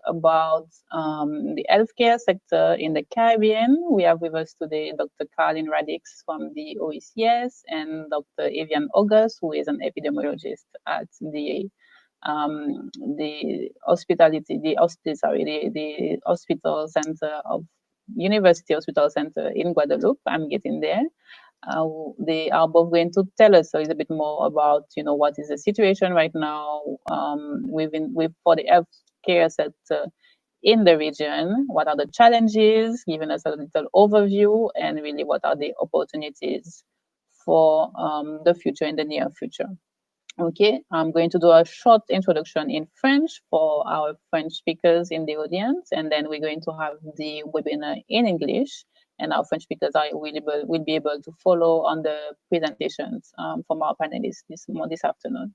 about the healthcare sector in the Caribbean. We have with us today Dr. Carlin Radix from the OECS and Dr. Evian August, who is an epidemiologist at the hospital center of University Hospital Center in Guadeloupe. I'm getting there. They are both going to tell us a little bit more about, what is the situation right now for the healthcare sector in the region. What are the challenges? Giving us a little overview, and really what are the opportunities for the future, in the near future. Okay, I'm going to do a short introduction in French for our French speakers in the audience, and then we're going to have the webinar in English, and our French speakers will be able to follow on the presentations from our panelists this afternoon.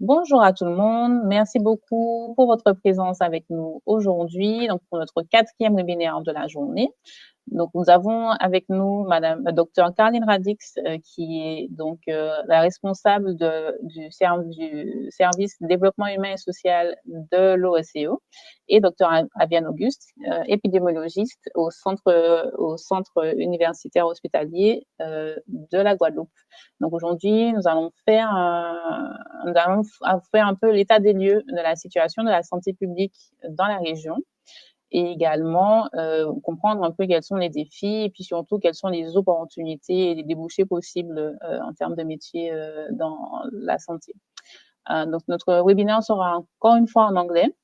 Bonjour à tout le monde, merci beaucoup pour votre présence avec nous aujourd'hui, donc pour notre 4e webinaire de la journée. Donc, nous avons avec nous Madame Dr. Carlin Radix, qui est donc la responsable du service développement humain et social de l'OSCO, et Dr. Evian Auguste, épidémiologiste au centre universitaire hospitalier de la Guadeloupe. Donc, aujourd'hui, nous allons faire un peu l'état des lieux de la situation de la santé publique dans la région, et également comprendre un peu quels sont les défis et puis surtout quelles sont les opportunités et les débouchés possibles en termes de métiers dans la santé. Donc, notre webinaire sera encore une fois en anglais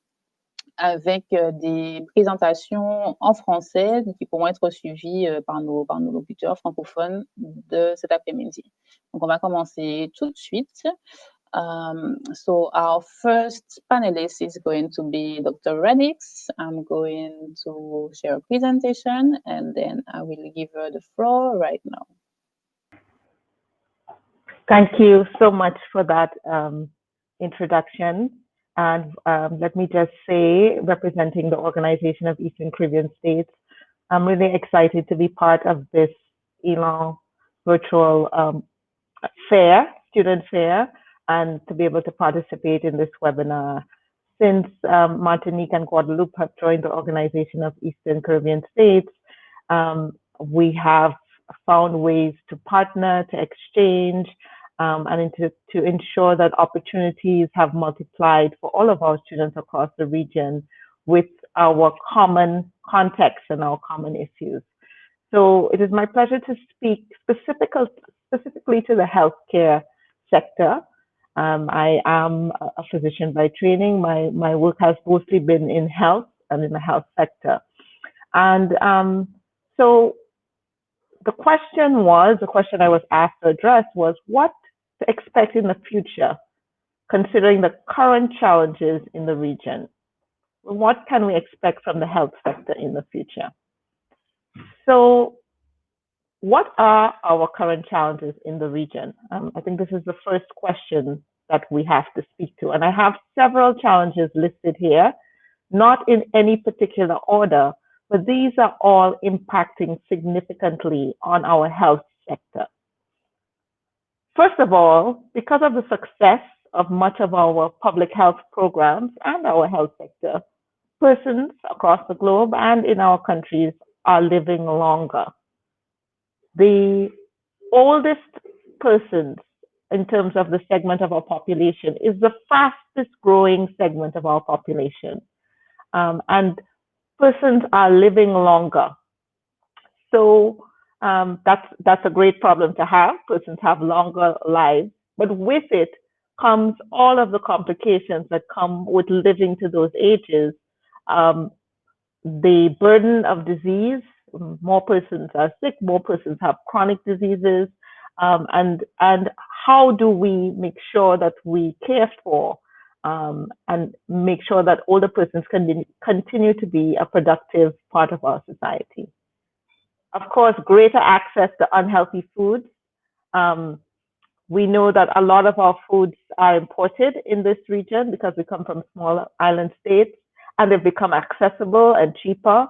avec des présentations en français qui pourront être suivies par nos locuteurs francophones de cet après-midi. Donc, on va commencer tout de suite. So our first panelist is going to be Dr. Radix. I'm going to share a presentation, and then I will give her the floor right now. Thank you so much for that introduction. And let me just say, representing the Organization of Eastern Caribbean States, I'm really excited to be part of this ELAN virtual student fair, and to be able to participate in this webinar. Since Martinique and Guadeloupe have joined the Organization of Eastern Caribbean States, we have found ways to partner, to exchange, and to ensure that opportunities have multiplied for all of our students across the region with our common context and our common issues. So it is my pleasure to speak specifically to the healthcare sector. I am a physician by training. My work has mostly been in health and in the health sector. And so the question I was asked to address was what to expect in the future, considering the current challenges in the region. What can we expect from the health sector in the future? So what are our current challenges in the region? I think this is the first question that we have to speak to. And I have several challenges listed here, not in any particular order, but these are all impacting significantly on our health sector. First of all, because of the success of much of our public health programs and our health sector, persons across the globe and in our countries are living longer. The oldest persons in terms of the segment of our population is the fastest growing segment of our population. And persons are living longer. So that's a great problem to have. Persons have longer lives, but with it comes all of the complications that come with living to those ages. The burden of disease, more persons are sick, more persons have chronic diseases, and how do we make sure that we care for and make sure that older persons can continue to be a productive part of our society? Of course, greater access to unhealthy foods. We know that a lot of our foods are imported in this region because we come from small island states, and they've become accessible and cheaper.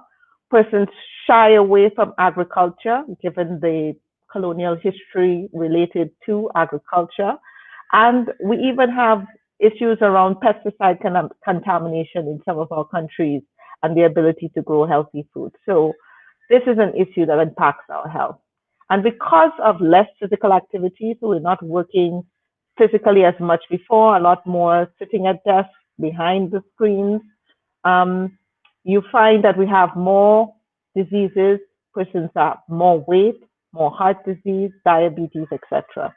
Persons shy away from agriculture, given the colonial history related to agriculture. And we even have issues around pesticide contamination in some of our countries and the ability to grow healthy food. So this is an issue that impacts our health. And because of less physical activity, so we're not working physically as much before, a lot more sitting at desks behind the screens, you find that we have more diseases, persons are more weight, more heart disease, diabetes, etc.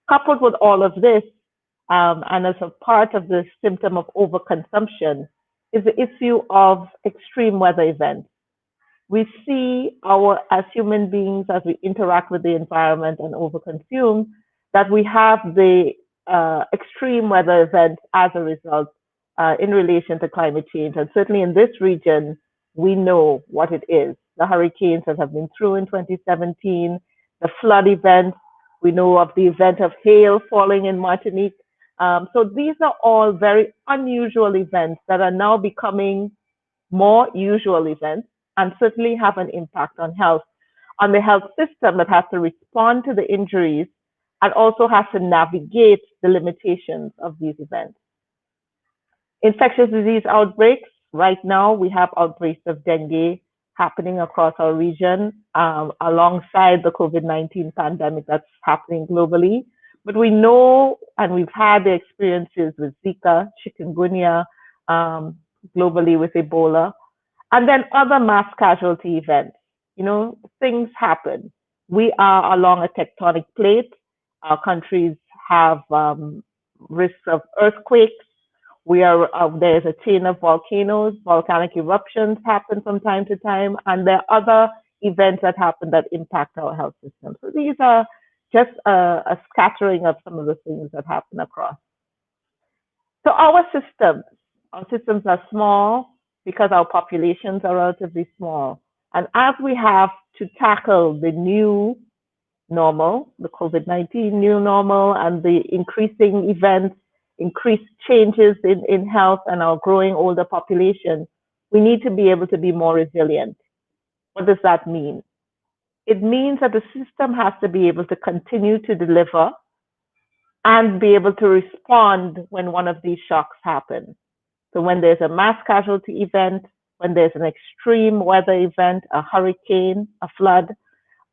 Coupled with all of this, and as a part of the symptom of overconsumption, is the issue of extreme weather events. We see as human beings, as we interact with the environment and overconsume, that we have the extreme weather events as a result in relation to climate change. And certainly in this region, we know what it is. The hurricanes that have been through in 2017, the flood events, we know of the event of hail falling in Martinique. So these are all very unusual events that are now becoming more usual events and certainly have an impact on the health system that has to respond to the injuries and also has to navigate the limitations of these events. Infectious disease outbreaks. Right now, we have outbreaks of dengue happening across our region alongside the COVID-19 pandemic that's happening globally. But we know, and we've had the experiences with Zika, chikungunya, globally with Ebola, and then other mass casualty events. You know, things happen. We are along a tectonic plate. Our countries have risks of earthquakes. There's a chain of volcanoes, volcanic eruptions happen from time to time, and there are other events that happen that impact our health system. So these are just a scattering of some of the things that happen across. So our systems are small because our populations are relatively small. And as we have to tackle the new normal, the COVID-19 new normal, and the increasing events, increased changes in health and our growing older population, we need to be able to be more resilient. What does that mean? It means that the system has to be able to continue to deliver and be able to respond when one of these shocks happen. So when there's a mass casualty event, when there's an extreme weather event, a hurricane, a flood,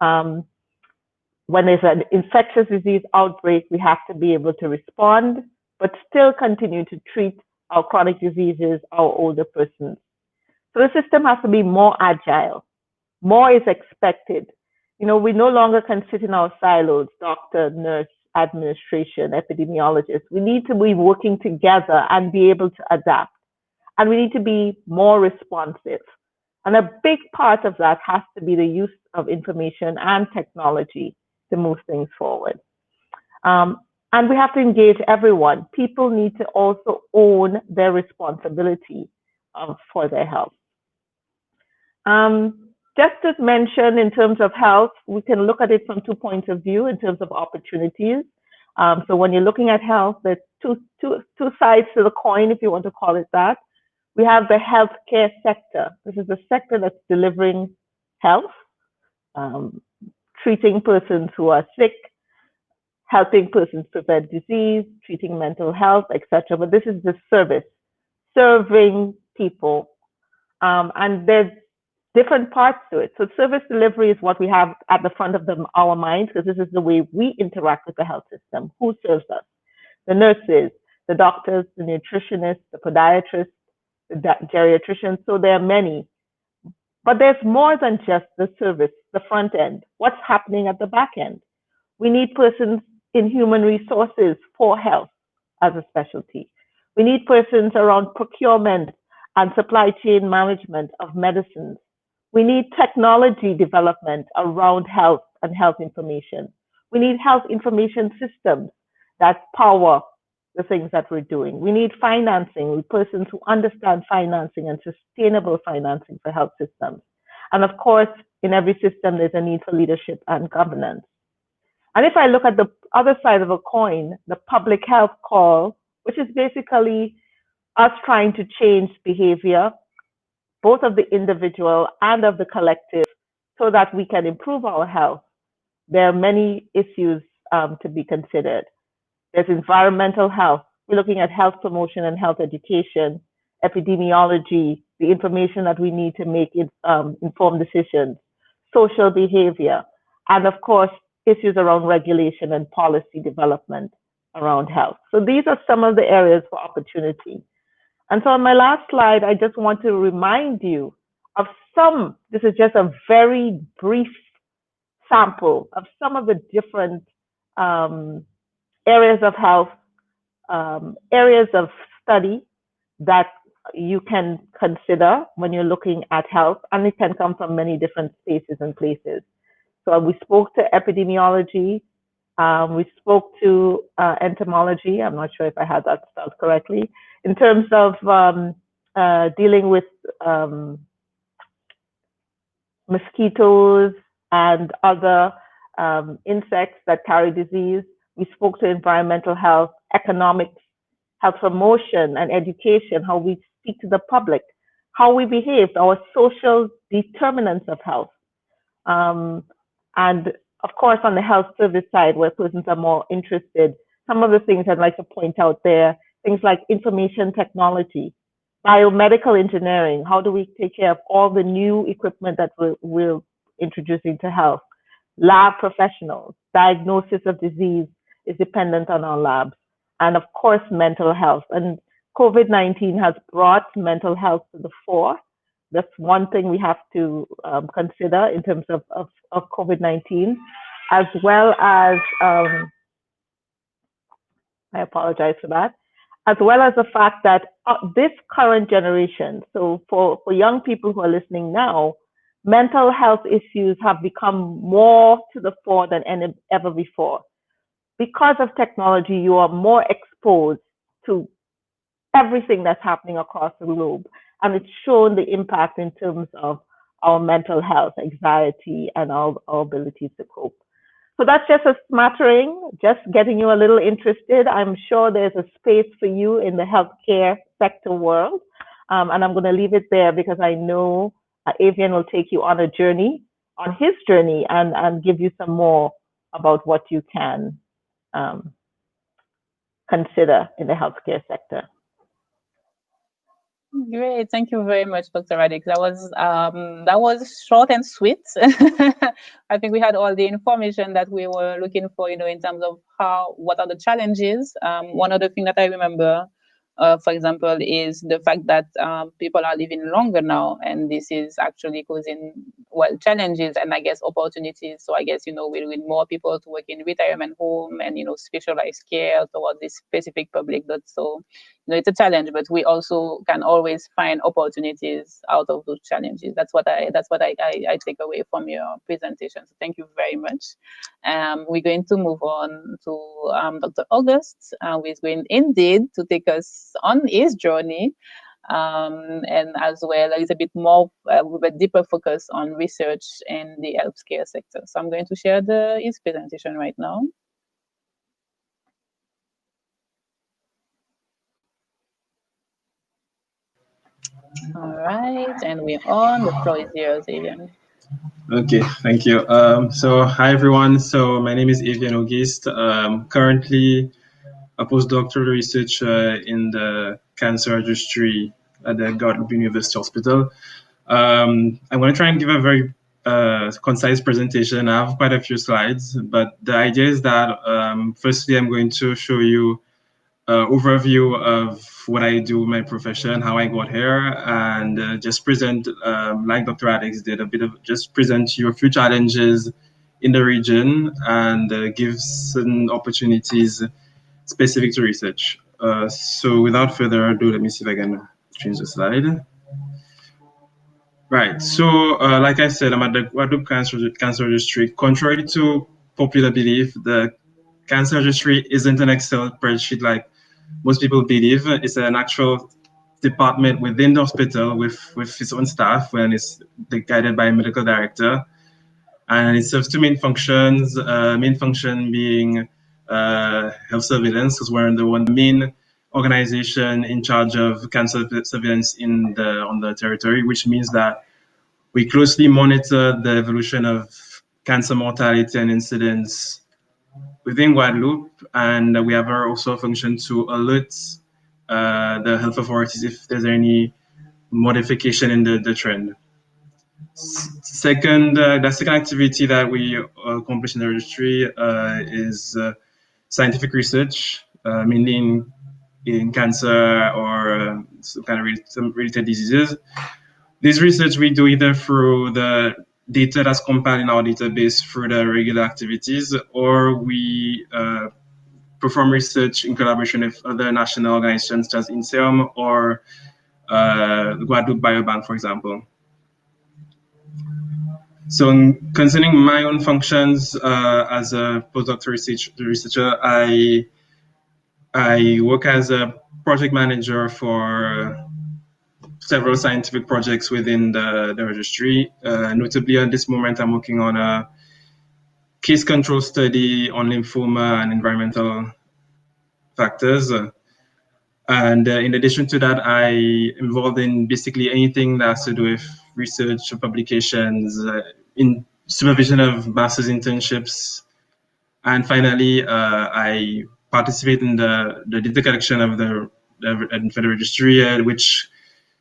when there's an infectious disease outbreak, we have to be able to respond, but still continue to treat our chronic diseases, our older persons. So the system has to be more agile. More is expected. You know, we no longer can sit in our silos, doctor, nurse, administration, epidemiologist. We need to be working together and be able to adapt. And we need to be more responsive. And a big part of that has to be the use of information and technology to move things forward. And we have to engage everyone. People need to also own their responsibility for their health. Just to mention, in terms of health, we can look at it from 2 points of view in terms of opportunities. So when you're looking at health, there's two sides to the coin, if you want to call it that. We have the healthcare sector. This is the sector that's delivering health, treating persons who are sick, helping persons prevent disease, treating mental health, etc. But this is the service, serving people. And there's different parts to it. So service delivery is what we have at the front of our minds, because this is the way we interact with the health system. Who serves us? The nurses, the doctors, the nutritionists, the podiatrists, the geriatricians. So there are many. But there's more than just the service, the front end. What's happening at the back end? We need persons in human resources for health as a specialty. We need persons around procurement and supply chain management of medicines. We need technology development around health and health information. We need health information systems that power the things that we're doing. We need financing with persons who understand financing and sustainable financing for health systems. And of course, in every system, there's a need for leadership and governance. And if I look at the other side of a coin, the public health call, which is basically us trying to change behavior, both of the individual and of the collective, so that we can improve our health, there are many issues to be considered. There's environmental health. We're looking at health promotion and health education, epidemiology, the information that we need to make informed decisions, social behavior, and of course, issues around regulation and policy development around health. So these are some of the areas for opportunity. And so on my last slide, I just want to remind you of some, this is just a very brief sample of some of the different areas of health, areas of study that you can consider when you're looking at health, and it can come from many different spaces and places. So we spoke to epidemiology, we spoke to entomology. I'm not sure if I had that spelled correctly. In terms of dealing with mosquitoes and other insects that carry disease, we spoke to environmental health, economics, health promotion and education, how we speak to the public, how we behave, our social determinants of health. And of course, on the health service side, where persons are more interested, some of the things I'd like to point out there, things like information technology, biomedical engineering, how do we take care of all the new equipment that we're introducing to health, lab professionals, diagnosis of disease is dependent on our labs, and of course, mental health. And COVID-19 has brought mental health to the fore. That's one thing we have to consider in terms of COVID-19, as well as, I apologize for that, as well as the fact that this current generation, so for young people who are listening now, mental health issues have become more to the fore than ever before. Because of technology, you are more exposed to everything that's happening across the globe. And it's shown the impact in terms of our mental health, anxiety, and our ability to cope. So that's just a smattering, just getting you a little interested. I'm sure there's a space for you in the healthcare sector world. And I'm going to leave it there because I know Avian will take you on a journey, on his journey, and give you some more about what you can consider in the healthcare sector. Great, thank you very much, Dr. Radix. That was short and sweet. I think we had all the information that we were looking for, in terms of what are the challenges. One other thing that I remember, for example, is the fact that people are living longer now, and this is actually causing challenges and I guess opportunities. So I guess we'll need more people to work in retirement home and specialized care towards this specific public. So it's a challenge, but we also can always find opportunities out of those challenges. That's what I take away from your presentation. So thank you very much. We're going to move on to Dr. August, who is going indeed to take us on his journey, and as well a little bit more with a deeper focus on research in the healthcare sector. So I'm going to share his presentation right now. All right, and we're on. The floor is yours, Avian. Okay, thank you. So hi everyone. So my name is Avian Auguste. Currently a postdoctoral researcher in the cancer registry at the Guadeloupe University Hospital. I'm going to try and give a very concise presentation. I have quite a few slides, but the idea is that firstly, I'm going to show you an overview of what I do, my profession, how I got here, and just present, like Dr. Alex did, just present you a few challenges in the region and give some opportunities specific to research. So without further ado, let me see if I can change the slide. Right, so like I said, I'm at the Guadeloupe Cancer Registry. Contrary to popular belief, the Cancer Registry isn't an Excel spreadsheet like most people believe. It's an actual department within the hospital with its own staff, and it's guided by a medical director. And it serves two main functions, main function being health surveillance, because we're the main organization in charge of cancer surveillance on the territory, which means that we closely monitor the evolution of cancer mortality and incidence within Guadeloupe, and we have also a function to alert the health authorities if there's any modification in the trend. Second, the second activity that we accomplish in the registry is scientific research, mainly in cancer or some kind of some related diseases. This research we do either through the data that's compiled in our database through the regular activities, or we perform research in collaboration with other national organizations such as INSERM or the Guadeloupe Biobank, for example. So concerning my own functions as a postdoctoral researcher, I work as a project manager for several scientific projects within the registry. Notably, at this moment, I'm working on a case control study on lymphoma and environmental factors. And in addition to that, I'm involved in basically anything that has to do with research or publications, in supervision of master's internships. And finally, I participate in the data collection of the registry, which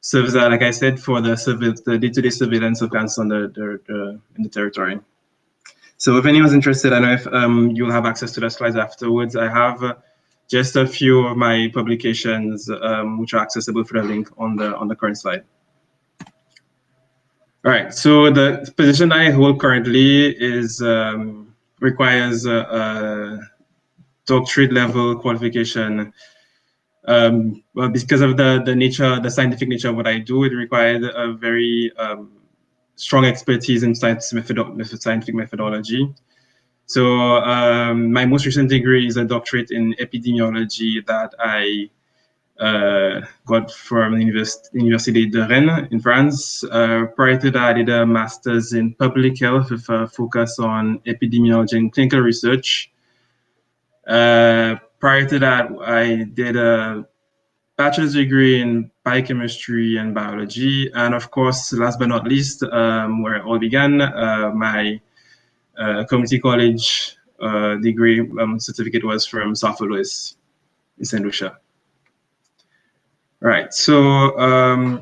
serves, like I said, for the day-to-day surveillance of cancer in the territory. So if anyone's interested, I know if you'll have access to the slides afterwards. I have just a few of my publications which are accessible through the link on the current slide. All right, so the position I hold currently is requires a doctorate level qualification. Well, because of the scientific nature of what I do, it required a very strong expertise in scientific methodology. So my most recent degree is a doctorate in epidemiology that I got from the Université de Rennes in France. Prior to that, I did a master's in public health with a focus on epidemiology and clinical research. Prior to that, I did a bachelor's degree in biochemistry and biology. And of course, last but not least, where it all began, my community college degree certificate was from South Louis in St. Lucia. All right, so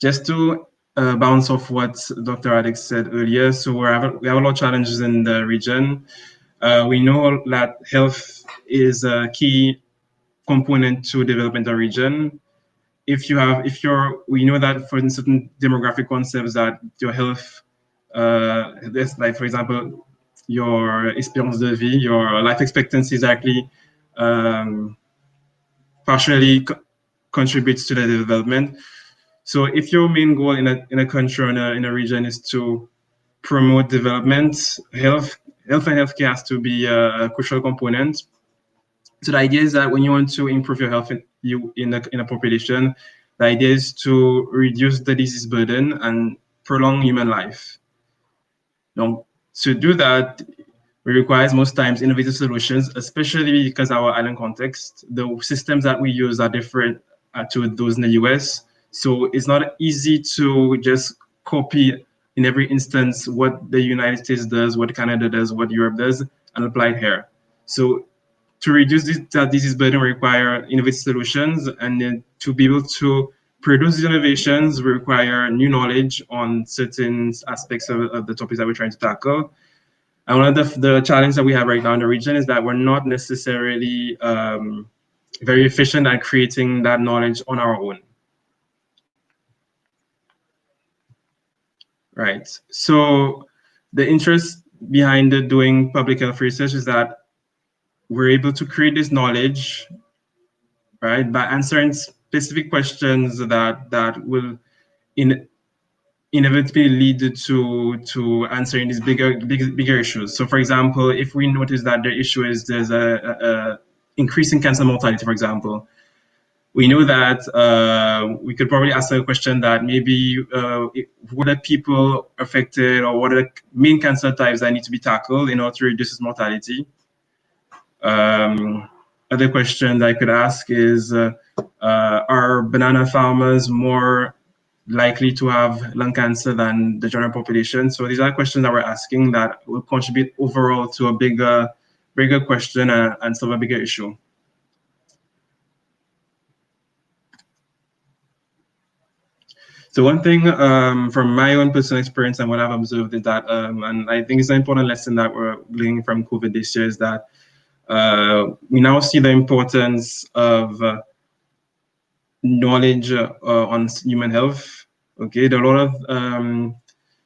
just to bounce off what Dr. Radek said earlier, so we have a lot of challenges in the region. We know that health is a key component to development of the region. We know that for certain demographic concepts that your health, like for example, your espérance de vie, your life expectancy is actually partially contributes to the development. So if your main goal in a country or in a region is to promote development, health and healthcare has to be a crucial component. So the idea is that when you want to improve your health in a population, the idea is to reduce the disease burden and prolong human life. Now, to do that, it requires most times innovative solutions, especially because our island context, the systems that we use are different to those in the US. So it's not easy to just copy in every instance what the United States does, what Canada does, what Europe does, and apply it here. So to reduce that disease burden, we require innovative solutions, and then to be able to produce these innovations, we require new knowledge on certain aspects of the topics that we're trying to tackle. And one of the challenges that we have right now in the region is that we're not necessarily very efficient at creating that knowledge on our own. Right. So the interest behind doing public health research is that we're able to create this knowledge, right, by answering specific questions that will inevitably lead to answering these bigger issues. So for example, if we notice that the issue is there's a increase in cancer mortality, for example, we know that we could probably ask a question that maybe what are people affected, or what are the main cancer types that need to be tackled in order to reduce this mortality. Other questions I could ask is, are banana farmers more likely to have lung cancer than the general population. So these are questions that we're asking that will contribute overall to a bigger question and solve a bigger issue. So one thing from my own personal experience and what I've observed is that, and I think it's an important lesson that we're learning from COVID this year, is that we now see the importance of knowledge on human health. Okay, there are a lot of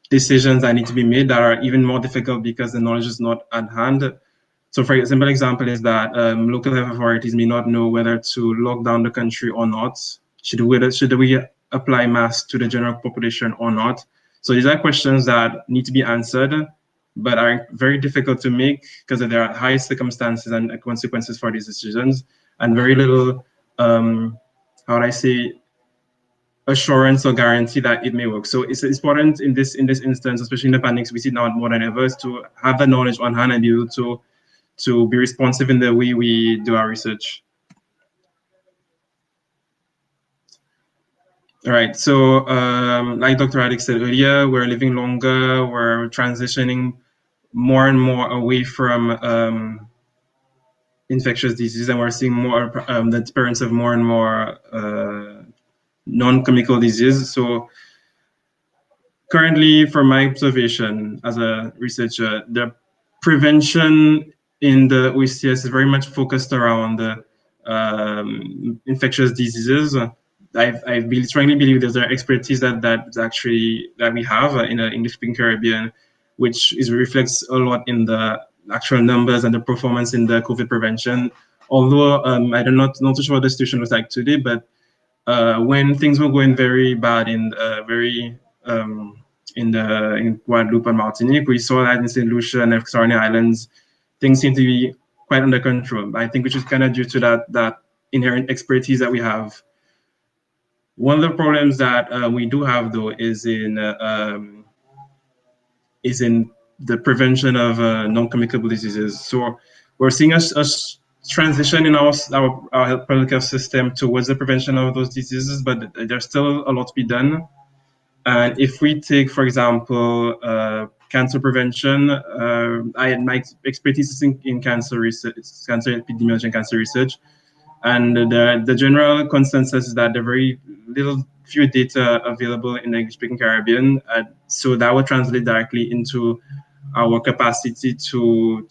decisions that need to be made that are even more difficult because the knowledge is not at hand. So for a simple example is that local health authorities may not know whether to lock down the country or not. Should we apply masks to the general population or not? So these are questions that need to be answered, but are very difficult to make because there are high circumstances and consequences for these decisions, and very little, how would I say, assurance or guarantee that it may work. So it's important in this instance, especially in the pandemics we see now more than ever, is to have the knowledge on hand and be able to be responsive in the way we do our research. All right, so like Dr. Radek said earlier, we're living longer, we're transitioning more and more away from infectious diseases, and we're seeing more the appearance of more and more non-communicable diseases. So currently, from my observation as a researcher, the prevention in the OECS is very much focused around the infectious diseases. I strongly believe there's an expertise that we have in the English-speaking Caribbean, which reflects a lot in the actual numbers and the performance in the COVID prevention. Although I'm not too sure what the situation looks like today, but when things were going very bad in Guadeloupe and Martinique, we saw that in St. Lucia and Surrounding Islands, things seem to be quite under control. I think which is kind of due to that inherent expertise that we have. One of the problems that we do have, though, is in the prevention of non-communicable diseases. So we're seeing a transition in our public health system towards the prevention of those diseases, but there's still a lot to be done. And if we take, for example, cancer prevention, my expertise is in cancer research, cancer epidemiology and cancer research. And the general consensus is that there are very few data available in the English-speaking Caribbean. So that would translate directly into our capacity to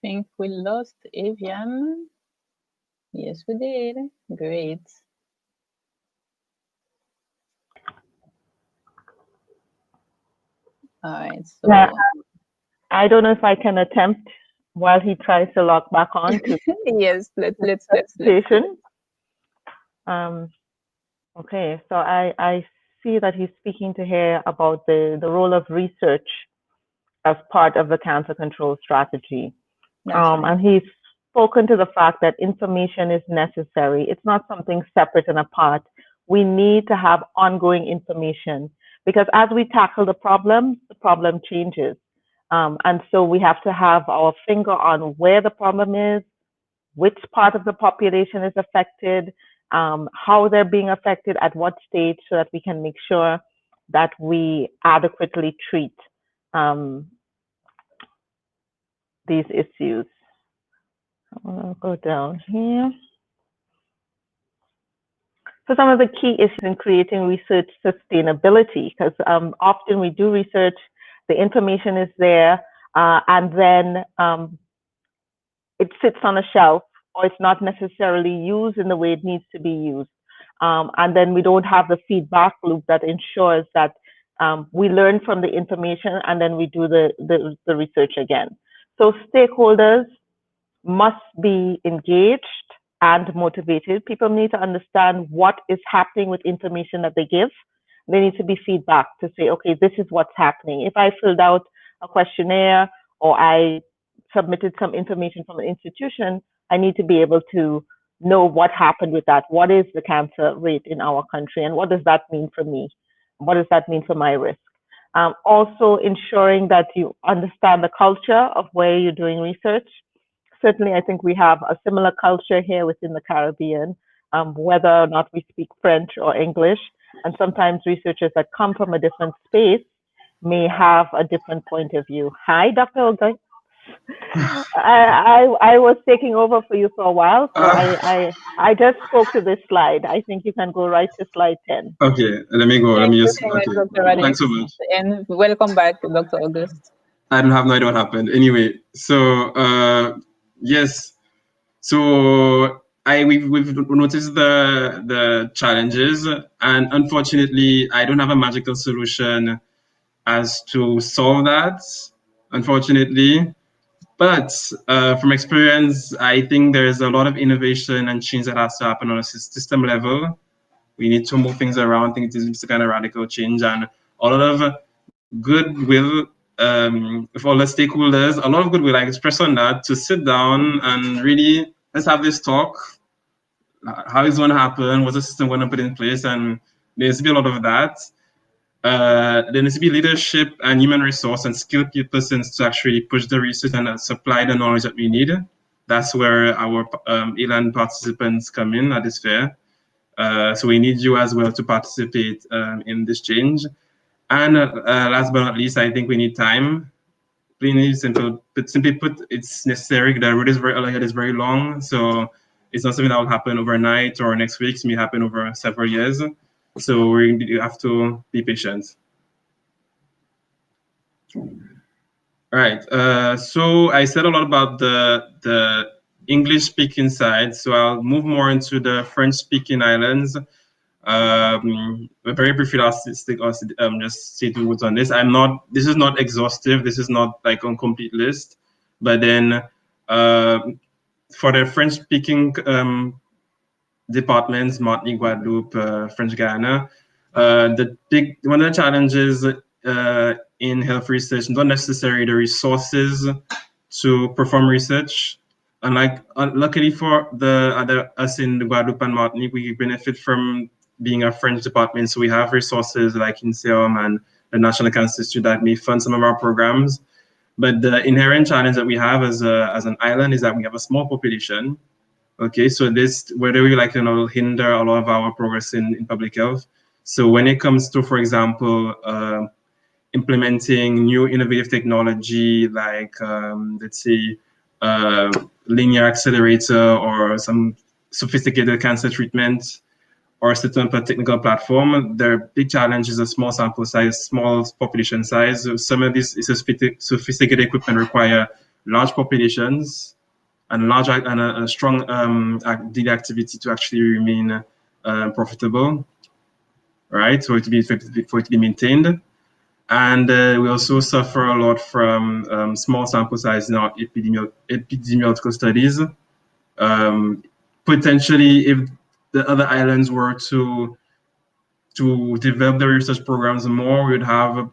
I think we lost Evian. Yes, we did. Great. All right. So yeah, I don't know if I can attempt while he tries to log back on to yes, let's. station. Okay, so I see that he's speaking to here about the role of research as part of the cancer control strategy. Right. And he's spoken to the fact that information is necessary. It's not something separate and apart. We need to have ongoing information because as we tackle the problem changes. And so we have to have our finger on where the problem is, which part of the population is affected, how they're being affected, at what stage, so that we can make sure that we adequately treat these issues. I'll go down here. So some of the key issues in creating research sustainability, because often we do research, the information is there, and then it sits on a shelf, or it's not necessarily used in the way it needs to be used. And then we don't have the feedback loop that ensures that we learn from the information and then we do the research again. So stakeholders must be engaged and motivated. People need to understand what is happening with information that they give. There needs to be feedback to say, okay, this is what's happening. If I filled out a questionnaire or I submitted some information from an institution, I need to be able to know what happened with that. What is the cancer rate in our country, and what does that mean for me? What does that mean for my risk? Also ensuring that you understand the culture of where you're doing research. Certainly, I think we have a similar culture here within the Caribbean, whether or not we speak French or English. And sometimes researchers that come from a different space may have a different point of view. Hi, Dr. Olga. I was taking over for you for a while, so I just spoke to this slide. I think you can go right to slide 10. Okay, let me go. Let Thank me you just. so much, Okay, Dr. Radish. thanks so much. And welcome back, Dr. August. I don't have no idea what happened. Anyway, so yes, so we've noticed the challenges, and unfortunately, I don't have a magical solution as to solve that. Unfortunately, but from experience, I think there's a lot of innovation and change that has to happen on a system level. We need to move things around. I think it's a kind of radical change, and a lot of goodwill with all the stakeholders, a lot of goodwill I express on that, to sit down and really let's have this talk. How is it going to happen? What's the system going to put in place? And there needs to be a lot of that. There needs to be leadership and human resource and skilled persons to actually push the research and supply the knowledge that we need. That's where our ELAN participants come in at this fair. So we need you as well to participate in this change. And last but not least, I think we need time. Simply put, it's necessary. The road is very long, so it's not something that will happen overnight or next week. It may happen over several years. So we have to be patient. All right. So I said a lot about the English-speaking side. So I'll move more into the French-speaking islands. Very briefly, I'll just say 2 words on this. This is not exhaustive. This is not like on complete list. But then for the French-speaking departments, Martinique, Guadeloupe, French Guiana, one of the challenges in health research, not necessarily the resources to perform research. And luckily for us in Guadeloupe and Martinique, we benefit from being a French department, so we have resources like INSEOM and the National Cancer Institute that may fund some of our programs. But the inherent challenge that we have as an island is that we have a small population. Okay, so whether we hinder a lot of our progress in public health. So when it comes to, for example, implementing new innovative technology like, let's say, linear accelerator or some sophisticated cancer treatment, or sit on a technical platform, their big challenge is a small sample size, small population size. Some of these sophisticated equipment require large populations and a strong daily activity to actually remain profitable, right? For it to be maintained. And we also suffer a lot from small sample size in our epidemiological studies. Potentially, if the other islands were to develop their research programs more, we would have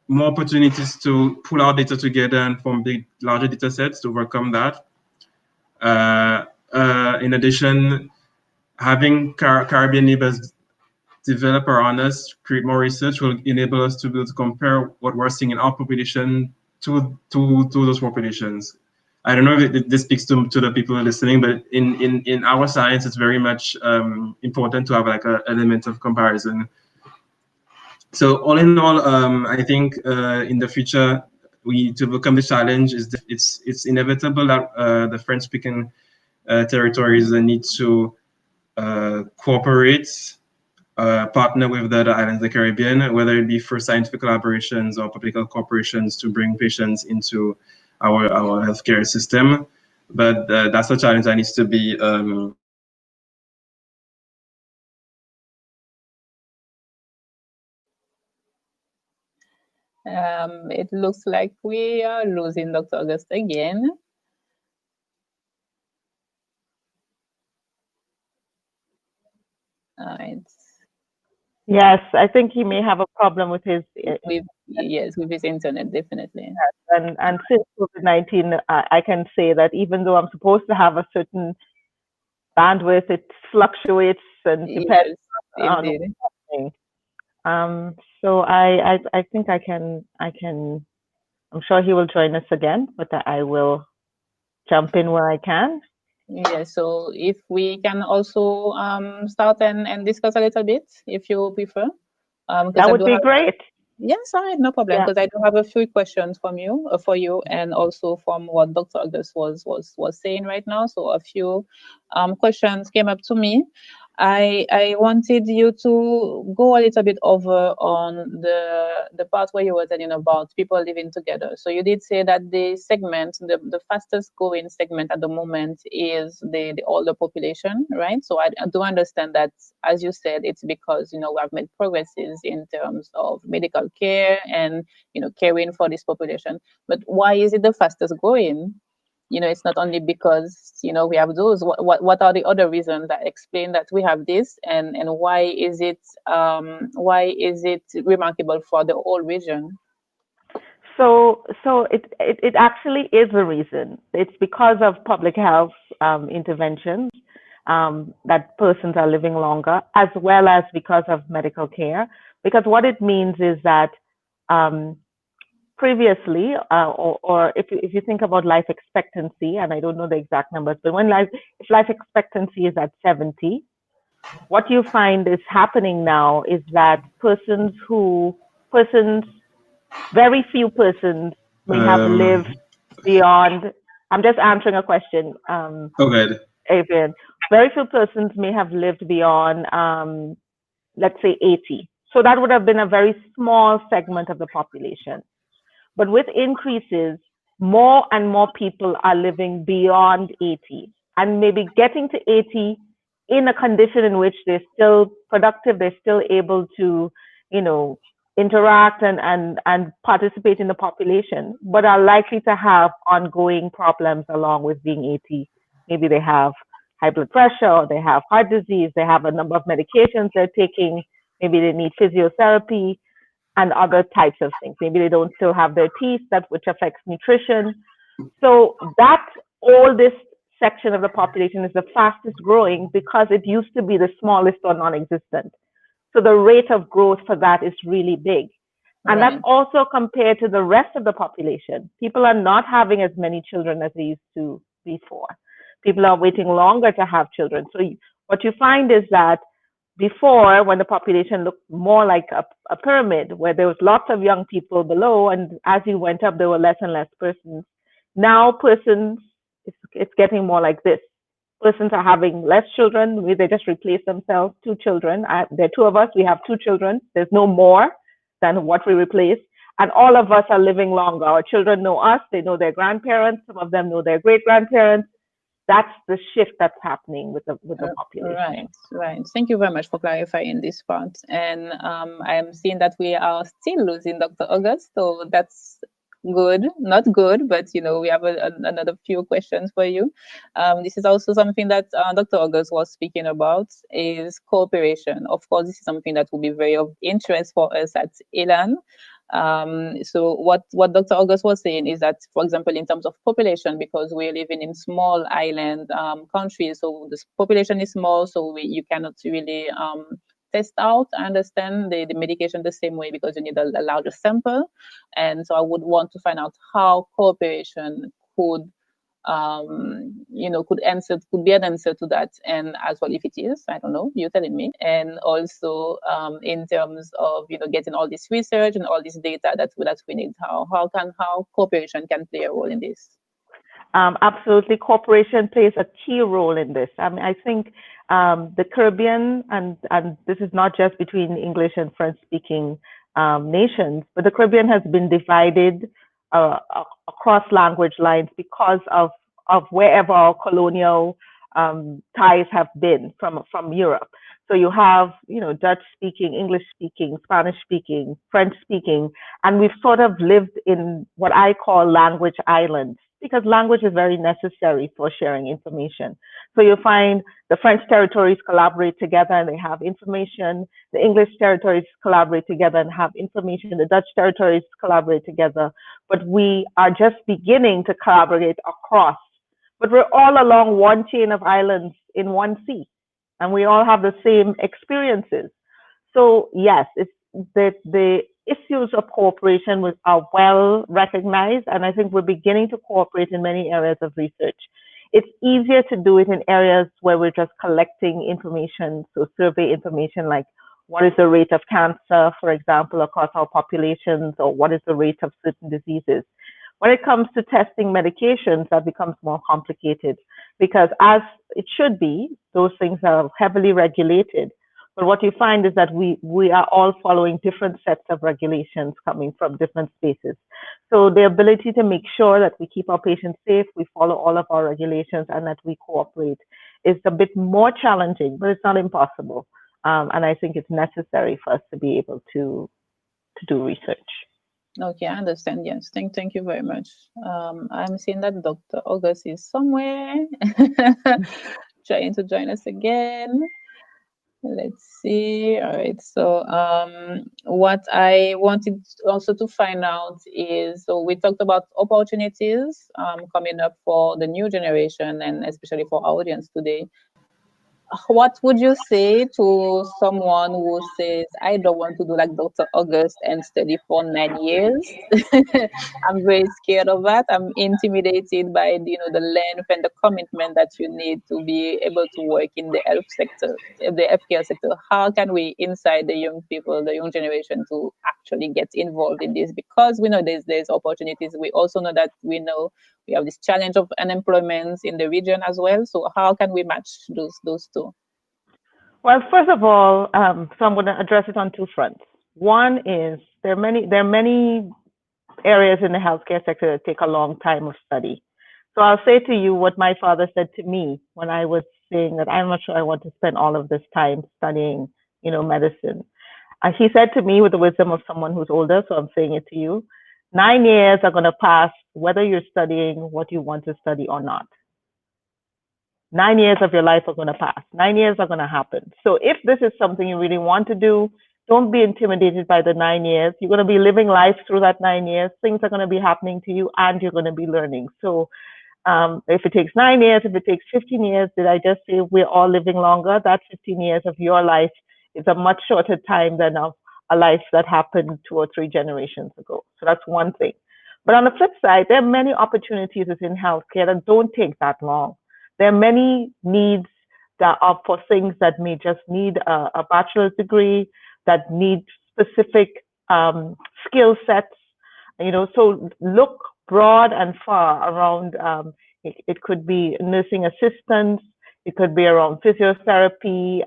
more opportunities to pull our data together and form larger data sets to overcome that. In addition, having Caribbean neighbors develop around us, create more research, will enable us to be able to compare what we're seeing in our population to those populations. I don't know if this speaks to the people listening, but in our science, it's very much important to have like an element of comparison. So all in all, I think in the future, to overcome this challenge, it's inevitable that the French-speaking territories need to cooperate, partner with the other islands of the Caribbean, whether it be for scientific collaborations or public health corporations to bring patients into our healthcare system. But that's a challenge that needs to be it looks like we are losing Dr. August again. Right. Yes, I think he may have a problem with his Yes, with his internet, definitely. and since COVID-19, I can say that even though I'm supposed to have a certain bandwidth, it fluctuates and depends Yes, on indeed. what's happening. So I think I'm sure he will join us again, but I will jump in where I can. Yeah, so if we can also start and discuss a little bit, if you prefer, because That I would do be have. great. Yes, all right, no problem. Yeah. Because I do have a few questions for you, and also from what Dr. August was saying right now. So a few questions came up to me. I wanted you to go a little bit over on the part where you were telling about people living together. So you did say that the segment, the fastest growing segment at the moment is the older population, right? So I do understand that, as you said, it's because we have made progresses in terms of medical care and caring for this population. But why is it the fastest growing? It's not only because we have those. What are the other reasons that explain that we have this, and why is it remarkable for the whole region? So it actually is a reason. It's because of public health interventions that persons are living longer, as well as because of medical care. Because what it means is that um, previously, or if you think about life expectancy, and I don't know the exact numbers, but if life expectancy is at 70, what you find is happening now is that persons, very few persons may have lived Um, beyond. I'm just answering a question, okay. Adrian. Very few persons may have lived beyond, let's say, 80. So that would have been a very small segment of the population. But with increases, more and more people are living beyond 80 and maybe getting to 80 in a condition in which they're still productive, they're still able to, you know, interact and participate in the population, but are likely to have ongoing problems along with being 80. Maybe they have high blood pressure, or they have heart disease, they have a number of medications they're taking, maybe they need physiotherapy and other types of things. Maybe they don't still have their teeth, which affects nutrition. So that all this section of the population is the fastest growing because it used to be the smallest or non-existent. So the rate of growth for that is really big. And that's Right. also compared to the rest of the population. People are not having as many children as they used to before. People are waiting longer to have children. So what you find is that before, when the population looked more like a pyramid, where there was lots of young people below, and as you went up, there were less and less persons. Now, it's getting more like this. Persons are having less children. They just replace themselves. Two children. There are two of us. We have two children. There's no more than what we replace. And all of us are living longer. Our children know us. They know their grandparents. Some of them know their great grandparents. That's the shift that's happening with the population. Right. Thank you very much for clarifying this part. And I am seeing that we are still losing Dr. August, so that's good. Not good, but we have another few questions for you. This is also something that Dr. August was speaking about, is cooperation. Of course, this is something that will be very of interest for us at ELAN. So what Dr. August was saying is that, for example, in terms of population, because we're living in small island countries, so the population is small, so you cannot really test out, I understand, the medication the same way because you need a larger sample. And so I would want to find out how cooperation could could be an answer to that, and as well, if it is, I don't know, you're telling me. And also in terms of getting all this research and all this data that we need, how cooperation can play a role in this. Absolutely, cooperation plays a key role in this. I mean, I think the Caribbean, and this is not just between English and French-speaking nations, but the Caribbean has been divided across language lines because of wherever our colonial ties have been from Europe. So you have, Dutch-speaking, English-speaking, Spanish-speaking, French-speaking, and we've sort of lived in what I call language islands. because language is very necessary for sharing information. So you find the French territories collaborate together and they have information. The English territories collaborate together and have information. The Dutch territories collaborate together. But we are just beginning to collaborate across. But we're all along one chain of islands in one sea, and we all have the same experiences. So yes, it's the issues of cooperation are well recognized, and I think we're beginning to cooperate in many areas of research. It's easier to do it in areas where we're just collecting information, so survey information like what is the rate of cancer, for example, across our populations, or what is the rate of certain diseases. When it comes to testing medications, that becomes more complicated because as it should be, those things are heavily regulated. But what you find is that we are all following different sets of regulations coming from different spaces. So the ability to make sure that we keep our patients safe, we follow all of our regulations, and that we cooperate is a bit more challenging, but it's not impossible. And I think it's necessary for us to be able to do research. Okay, I understand. Yes, thank you very much. I'm seeing that Dr. August is somewhere trying to join us again. Let's see. All right. So what I wanted also to find out is, so we talked about opportunities coming up for the new generation and especially for our audience today. What would you say to someone who says, I don't want to do like Dr. August and study for 9 years? I'm very scared of that. I'm intimidated by the length and the commitment that you need to be able to work in the health sector, the healthcare sector. How can we incite the young people, the young generation to actually get involved in this? Because we know there's opportunities. We also know that we have this challenge of unemployment in the region as well. So how can we match those two? Well, first of all, so I'm going to address it on two fronts. One is there are many areas in the healthcare sector that take a long time of study. So I'll say to you what my father said to me when I was saying that I'm not sure I want to spend all of this time studying, medicine. He said to me with the wisdom of someone who's older, so I'm saying it to you, 9 years are going to pass whether you're studying what you want to study or not. 9 years of your life are going to pass. 9 years are going to happen. So if this is something you really want to do, don't be intimidated by the 9 years. You're going to be living life through that 9 years. Things are going to be happening to you and you're going to be learning. So if it takes 9 years, if it takes 15 years, did I just say we're all living longer? That 15 years of your life is a much shorter time than a life that happened 2 or 3 generations ago. So that's one thing. But on the flip side, there are many opportunities within healthcare that don't take that long. There are many needs that are for things that may just need a bachelor's degree, that need specific skill sets. So look broad and far around. It could be nursing assistants. It could be around physiotherapy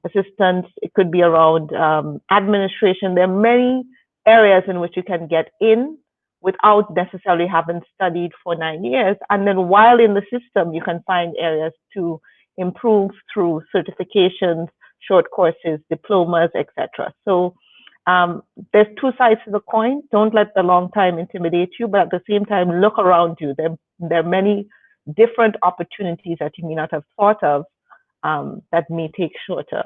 assistants. It could be around administration. There are many areas in which you can get in without necessarily having studied for 9 years. And then while in the system, you can find areas to improve through certifications, short courses, diplomas, etc. So there's two sides to the coin. Don't let the long time intimidate you, but at the same time, look around you. There are many different opportunities that you may not have thought of that may take shorter.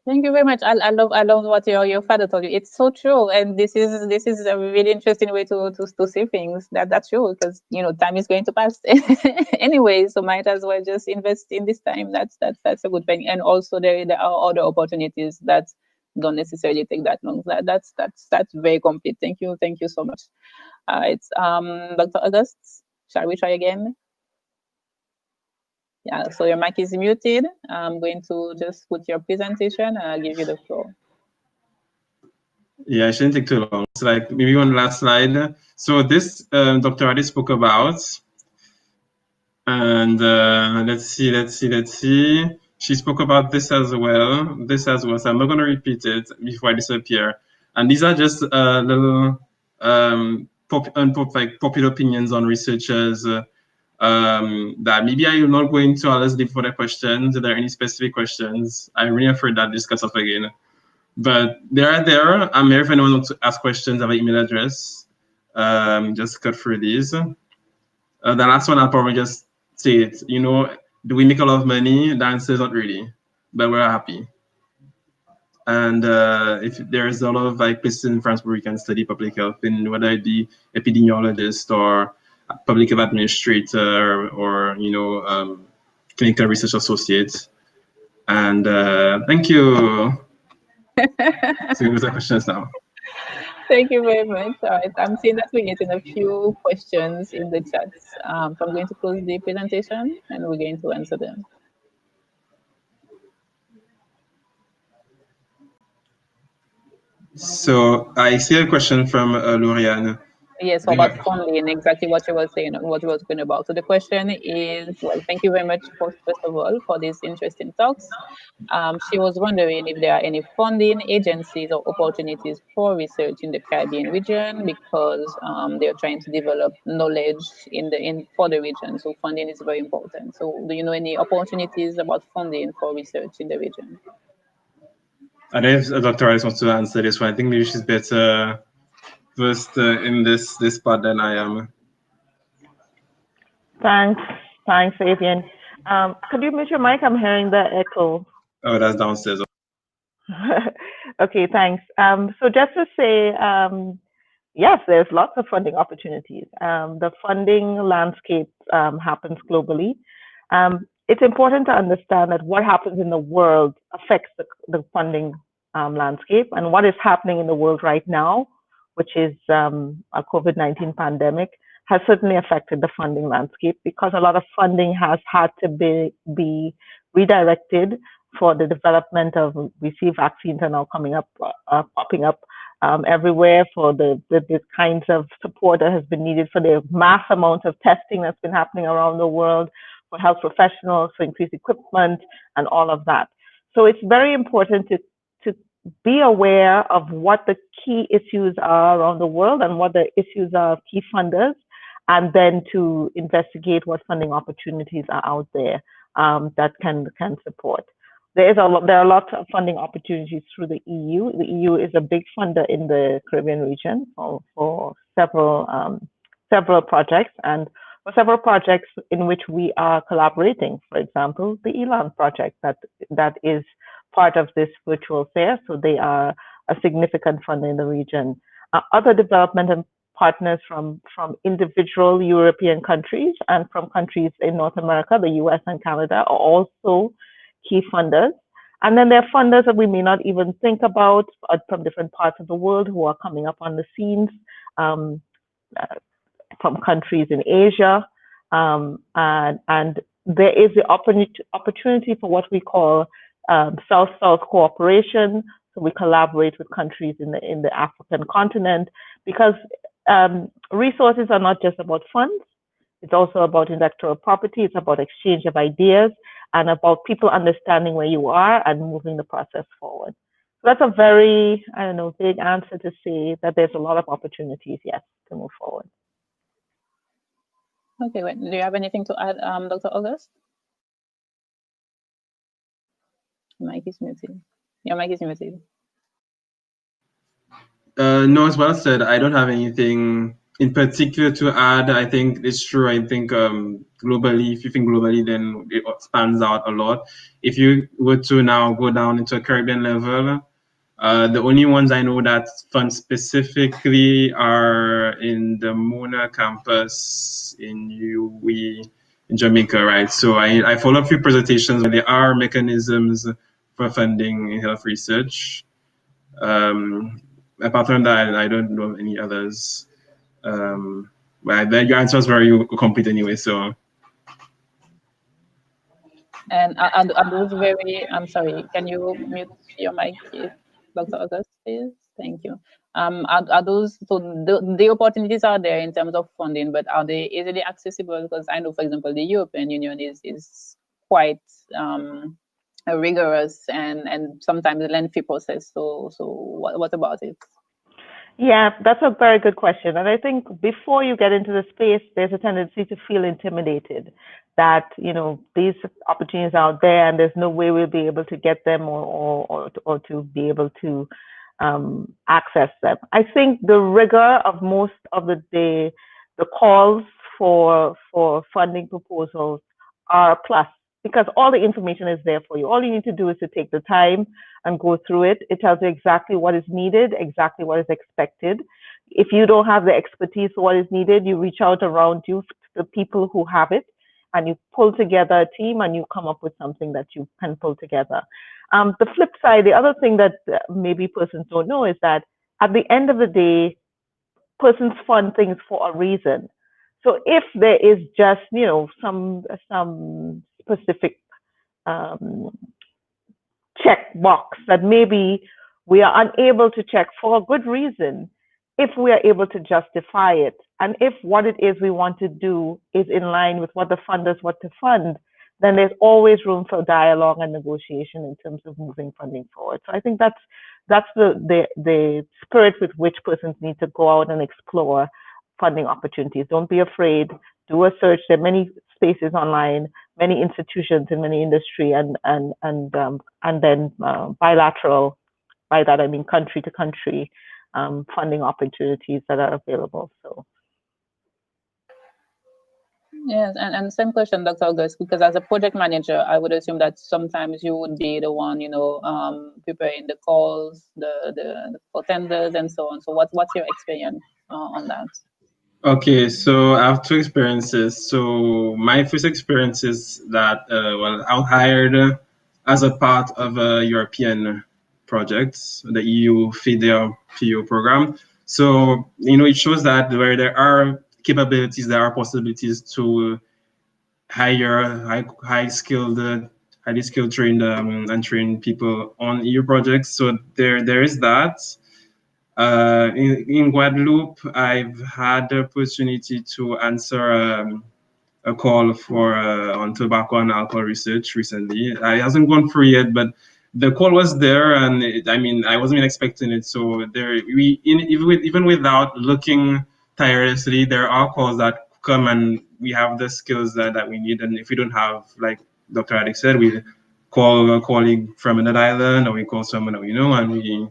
Thank you very much. I love what your father told you. It's so true, and this is a really interesting way to see things. That's true, because time is going to pass anyway. So might as well just invest in this time. That's a good thing. And also there are other opportunities that don't necessarily take that long. That's very complete. Thank you so much. It's Dr. August. Shall we try again? Yeah, so your mic is muted. I'm going to just put your presentation and I'll give you the floor. Yeah, it shouldn't take too long. It's like maybe one last slide. So this Dr. Adi spoke about, and let's see. She spoke about this as well. So I'm not going to repeat it before I disappear. And these are just little popular opinions on researchers. That maybe I'm not going to always leave for the questions. If there are any specific questions, I'm really afraid that discuss up again. But they are there. I'm here if anyone wants to ask questions. I have an email address. just cut through these. The last one I'll probably just say it. You know, do we make a lot of money? The answer is not really, but we're happy. And if there's a lot of like places in France where we can study public health, in whether it be epidemiologist or public health administrator or clinical research associate. And thank you. So those are questions now. Thank you very much. All right, I'm seeing that we're getting a few questions in the chat. So I'm going to close the presentation and we're going to answer them. So I see a question from Loriane. Yes, about funding, exactly what you were saying, what you were talking about. So the question is, well, thank you very much, first of all, for these interesting talks. She was wondering if there are any funding agencies or opportunities for research in the Caribbean region because they're trying to develop knowledge for the region. So funding is very important. So do you know any opportunities about funding for research in the region? I don't know if Dr. Rice wants to answer this one. I think maybe she's better versed in this part than I am. Thanks, Avian. Could you mute your mic? I'm hearing the echo. Oh, that's downstairs. Okay, thanks. So just to say, yes, there's lots of funding opportunities. The funding landscape happens globally. It's important to understand that what happens in the world affects the funding landscape, and what is happening in the world right now, which is a COVID-19 pandemic, has certainly affected the funding landscape because a lot of funding has had to be redirected for the development of, we see vaccines are now coming up, popping up everywhere for the kinds of support that has been needed for the mass amounts of testing that's been happening around the world, for health professionals, for increased equipment and all of that. So it's very important to be aware of what the key issues are around the world and what the issues are of key funders, and then to investigate what funding opportunities are out there that can support. There are lots of funding opportunities through the EU. The EU is a big funder in the Caribbean region for several projects, and for several projects in which we are collaborating. For example, the ELAN project that is part of this virtual fair, so they are a significant funder in the region. Other development partners from individual European countries and from countries in North America, the US and Canada, are also key funders. And then there are funders that we may not even think about from different parts of the world who are coming up on the scenes from countries in Asia. And there is the opportunity for what we call South-South cooperation. So we collaborate with countries in the African continent because resources are not just about funds. It's also about intellectual property. It's about exchange of ideas and about people understanding where you are and moving the process forward. So that's a very, big answer to say that there's a lot of opportunities, yes, to move forward. Okay, wait, do you have anything to add, Dr. August? Mic is muted. Your mic is muted. No, as well said. I don't have anything in particular to add. I think it's true. I think globally, if you think globally, then it spans out a lot. If you were to now go down into a Caribbean level, the only ones I know that fund specifically are in the Mona campus in UWE in Jamaica, right? So I follow a few presentations where there are mechanisms for funding in health research. Apart from that, I don't know any others. But your answer was very complete anyway, so. And are those very, I'm sorry, can you mute your mic, Dr. August, please? Thank you. Are those, so the opportunities are there in terms of funding, but are they easily accessible? Because I know, for example, the European Union is quite rigorous and sometimes a lengthy process. So what about it? Yeah, that's a very good question. And I think before you get into the space, there's a tendency to feel intimidated that, these opportunities are out there and there's no way we'll be able to get them or to be able to access them. I think the rigor of most of the calls for funding proposals are a plus, because all the information is there for you. All you need to do is to take the time and go through it. It tells you exactly what is needed, exactly what is expected. If you don't have the expertise for what is needed, you reach out around you to the people who have it, and you pull together a team and you come up with something that you can pull together. The flip side, the other thing that maybe persons don't know is that at the end of the day, persons fund things for a reason. So if there is just, some specific check box that maybe we are unable to check for a good reason, if we are able to justify it, and if what it is we want to do is in line with what the funders want to fund, then there's always room for dialogue and negotiation in terms of moving funding forward. So I think that's the spirit with which persons need to go out and explore funding opportunities. Don't be afraid. Do a search. There are many spaces online, many institutions in many industry, and then bilateral. By that I mean country to country funding opportunities that are available. So. Yes, and same question, Dr. August, because as a project manager, I would assume that sometimes you would be the one, preparing the calls, the for tenders and so on. So what's your experience on that? Okay, so I have two experiences. So my first experience is that, I was hired as a part of a European project, the EU FIDEA PO program. So, it shows that where there are capabilities, there are possibilities to hire highly skilled trained and trained people on EU projects. So there is that. In Guadeloupe, I've had the opportunity to answer a call for on tobacco and alcohol research recently. It hasn't gone through yet, but the call was there, and I wasn't even expecting it. So even without looking tirelessly, there are calls that come, and we have the skills that we need. And if we don't have, like Dr. Adik said, we call a colleague from another island, or we call someone that we know, and we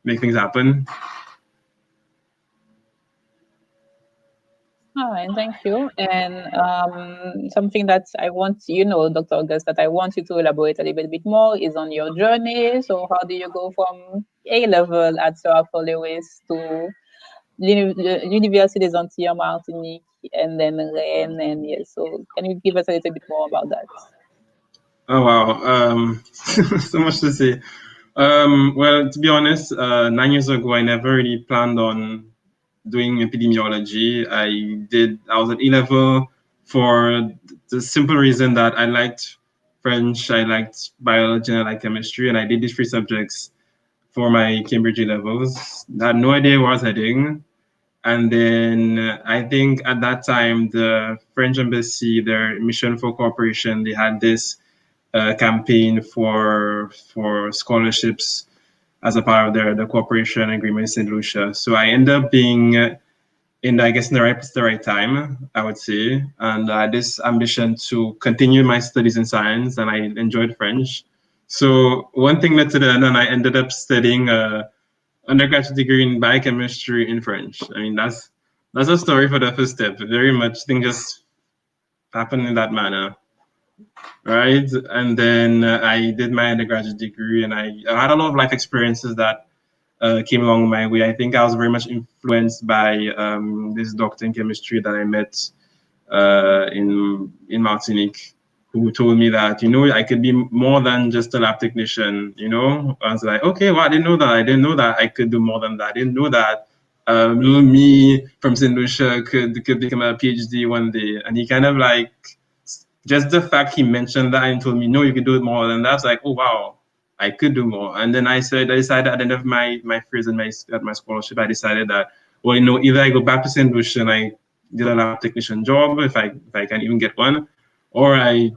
make things happen. All right, thank you. And something that I want, Dr. August, that I want you to elaborate a little bit more is on your journey. So how do you go from A-level at Sir Lewis to Université des Antilles Martinique and then Rennes? And yes, so can you give us a little bit more about that? Oh, wow. So much to say. Well, to be honest, 9 years ago, I never really planned on doing epidemiology. I was at E-level for the simple reason that I liked French, I liked biology, and I liked chemistry, and I did these 3 subjects for my Cambridge E-levels. I had no idea where I was heading. And then I think at that time, the French embassy, their mission for cooperation, they had this campaign for scholarships as a part of the cooperation agreement in St. Lucia. So I ended up being in the right time, I would say. And I had this ambition to continue my studies in science, and I enjoyed French. So one thing led to the other, and I ended up studying undergraduate degree in biochemistry in French. That's a story for the first step. Very much things just happened in that manner, right? And then I did my undergraduate degree, and I had a lot of life experiences that came along my way. I think I was very much influenced by this doctor in chemistry that I met in Martinique, who told me that, I could be more than just a lab technician, I was like, okay, well, I didn't know that I could do more than that. I didn't know that little me from St. Lucia could become a PhD one day. And he kind of like, just the fact he mentioned that and told me, no, you could do it more than that. I was like, oh, wow, I could do more. And then I decided at the end of my phrase and my scholarship, I decided that, well, either I go back to St. Lucia and I did a lab technician job, if I can even get one, or I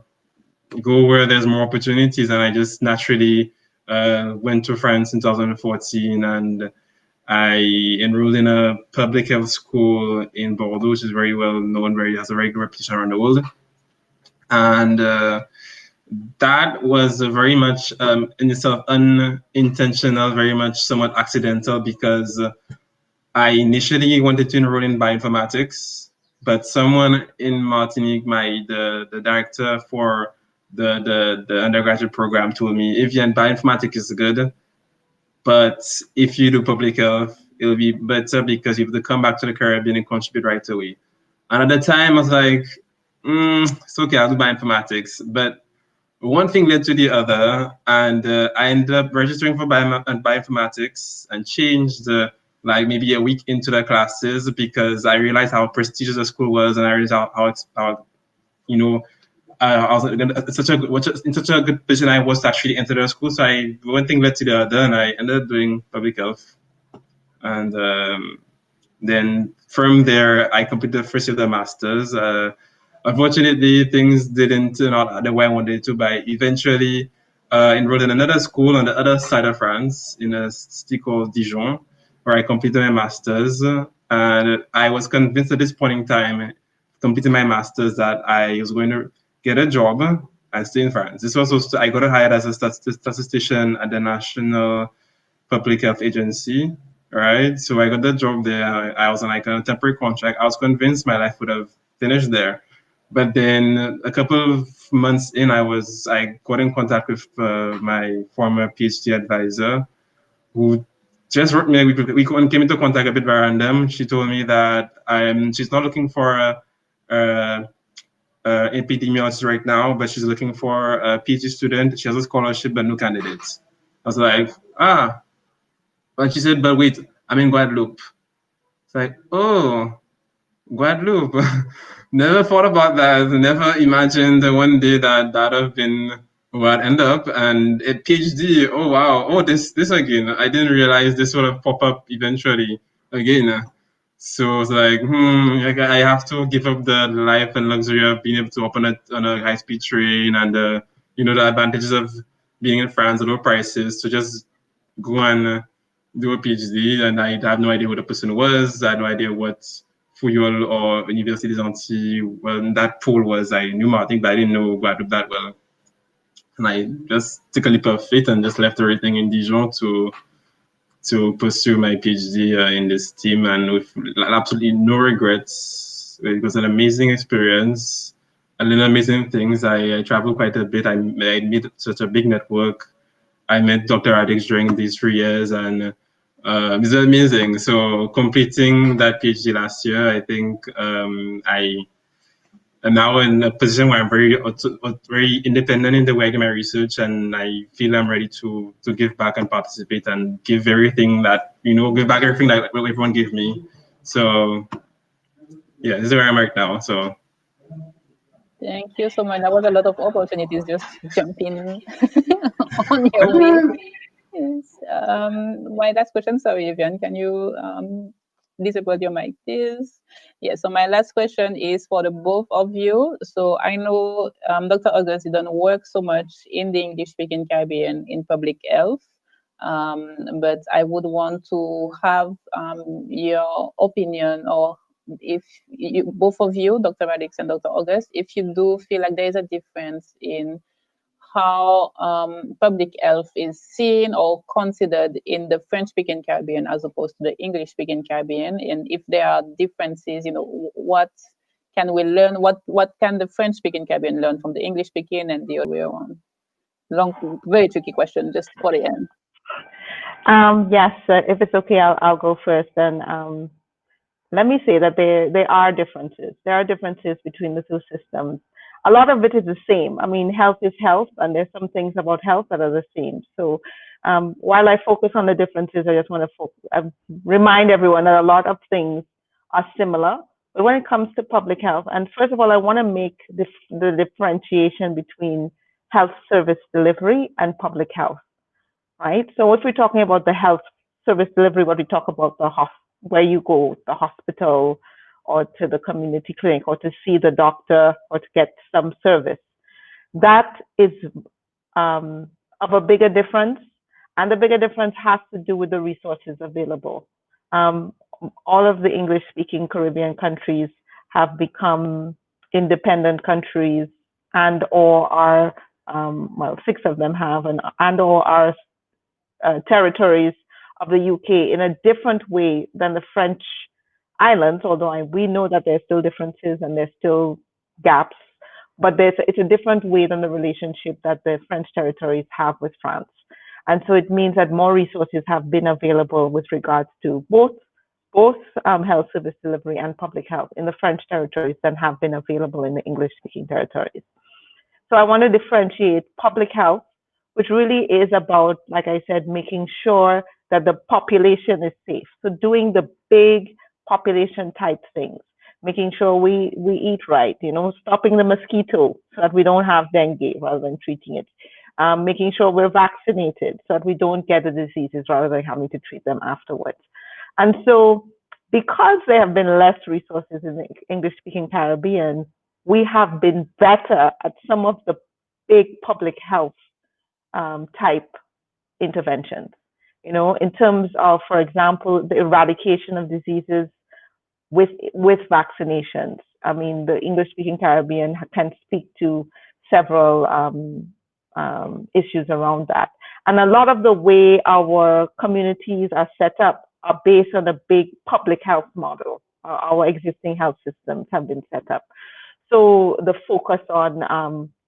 go where there's more opportunities. And I just naturally went to France in 2014, and I enrolled in a public health school in Bordeaux, which is very well known, has a very good reputation around the world. And that was very much in itself unintentional, very much somewhat accidental, because I initially wanted to enroll in bioinformatics, but someone in Martinique, the director for the undergraduate program, told me, Evian, bioinformatics is good, but if you do public health, it'll be better because you have to come back to the Caribbean and contribute right away. And at the time, I was like, it's okay, I'll do bioinformatics. But one thing led to the other, and I ended up registering for bioinformatics and changed like maybe a week into the classes, because I realized how prestigious the school was, and I realized how you know, I was in such a good position I was to actually enter the school. So one thing led to the other, and I ended up doing public health. And then from there, I completed the first year of the master's. Unfortunately, things didn't turn out the way I wanted to, but I eventually enrolled in another school on the other side of France, in a city called Dijon, where I completed my master's. And I was convinced at this point in time, completing my master's, that I was going to get a job and stay in France. This was also, I got hired as a statistician at the National Public Health Agency, right? So I got the job there. I was on like a temporary contract. I was convinced my life would have finished there. But then a couple of months in, I got in contact with my former PhD advisor, who just wrote me. We came into contact a bit by random. She told me that she's not looking for a epidemiologist right now, but she's looking for a PhD student. She has a scholarship, but no candidates. I was like, and she said, but wait, I'm in Guadeloupe. It's like, oh, Guadeloupe. Never thought about that. Never imagined one day that have been what I'd end up. And a PhD, oh wow, oh this again. I didn't realize this would have pop up eventually again. So it's like, I have to give up the life and luxury of being able to hop on a high-speed train, and the advantages of being in France, the low prices, to just go and do a PhD. And I have no idea who the person was. I had no idea what Fouillol or Université des Antilles, well, that pool was. I knew Martinique, but I didn't know Guadeloupe that well. And I just took a leap of faith and just left everything in Dijon to pursue my PhD in this team, and with absolutely no regrets. It was an amazing experience. I learned amazing things. I traveled quite a bit. I made such a big network. I met Dr. Radix during these 3 years, and it's amazing. So completing that PhD last year, I think I am now in a position where I'm very independent in the way I do my research, and I feel I'm ready to give back and participate and give everything that, give back everything that everyone gave me. So yeah, this is where I'm right now. So thank you so much. That was a lot of opportunities just jumping on your way. Yes. My last question, sorry, Evian, can you disable your mic, please? Yeah, so my last question is for the both of you. So I know Dr. August didn't work so much in the English-speaking Caribbean in public health, but I would want to have your opinion, or if you, both of you, Dr. Radix and Dr. August, if you do feel like there is a difference in how public health is seen or considered in the French-speaking Caribbean as opposed to the English-speaking Caribbean, and if there are differences, what can we learn? What can the French-speaking Caribbean learn from the English-speaking, and the other way around? Long, very tricky question, just for the end. Yes, if it's okay, I'll go first. And let me say that there are differences. There are differences between the two systems. A lot of it is the same. I mean, health is health, and there's some things about health that are the same. So while I focus on the differences, I just want to remind everyone that a lot of things are similar. But when it comes to public health, and first of all, I want to make the differentiation between health service delivery and public health, right? So if we're talking about the health service delivery, what we talk about where you go, the hospital, or to the community clinic, or to see the doctor, or to get some service. That is of a bigger difference, and the bigger difference has to do with the resources available. All of the English-speaking Caribbean countries have become independent countries, and or are well, 6 of them have, and or are territories of the UK in a different way than the French islands, although we know that there's still differences and there's still gaps, but it's a different way than the relationship that the French territories have with France. And so it means that more resources have been available with regards to both health service delivery and public health in the French territories than have been available in the English-speaking territories. So I want to differentiate public health, which really is about, like I said, making sure that the population is safe. So doing the big population type things, making sure we eat right, stopping the mosquito so that we don't have dengue rather than treating it. Making sure we're vaccinated so that we don't get the diseases rather than having to treat them afterwards. And so because there have been less resources in the English-speaking Caribbean, we have been better at some of the big public health type interventions. In terms of, for example, the eradication of diseases with vaccinations. I mean, the English-speaking Caribbean can speak to several issues around that. And a lot of the way our communities are set up are based on a big public health model. Our existing health systems have been set up. So the focus on,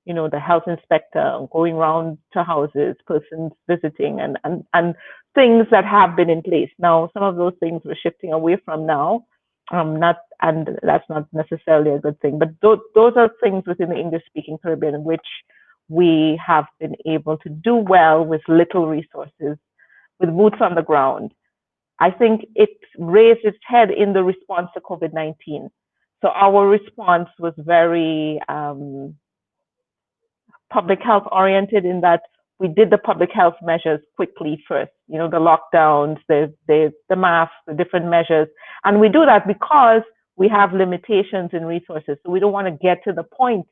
the health inspector going around to houses, persons visiting, and things that have been in place. Now, some of those things we're shifting away from now, and that's not necessarily a good thing. But those are things within the English-speaking Caribbean which we have been able to do well with little resources, with boots on the ground. I think it raised its head in the response to COVID-19. So our response was very public health oriented in that we did the public health measures quickly first, the lockdowns, the masks, the different measures. And we do that because we have limitations in resources. So we don't want to get to the point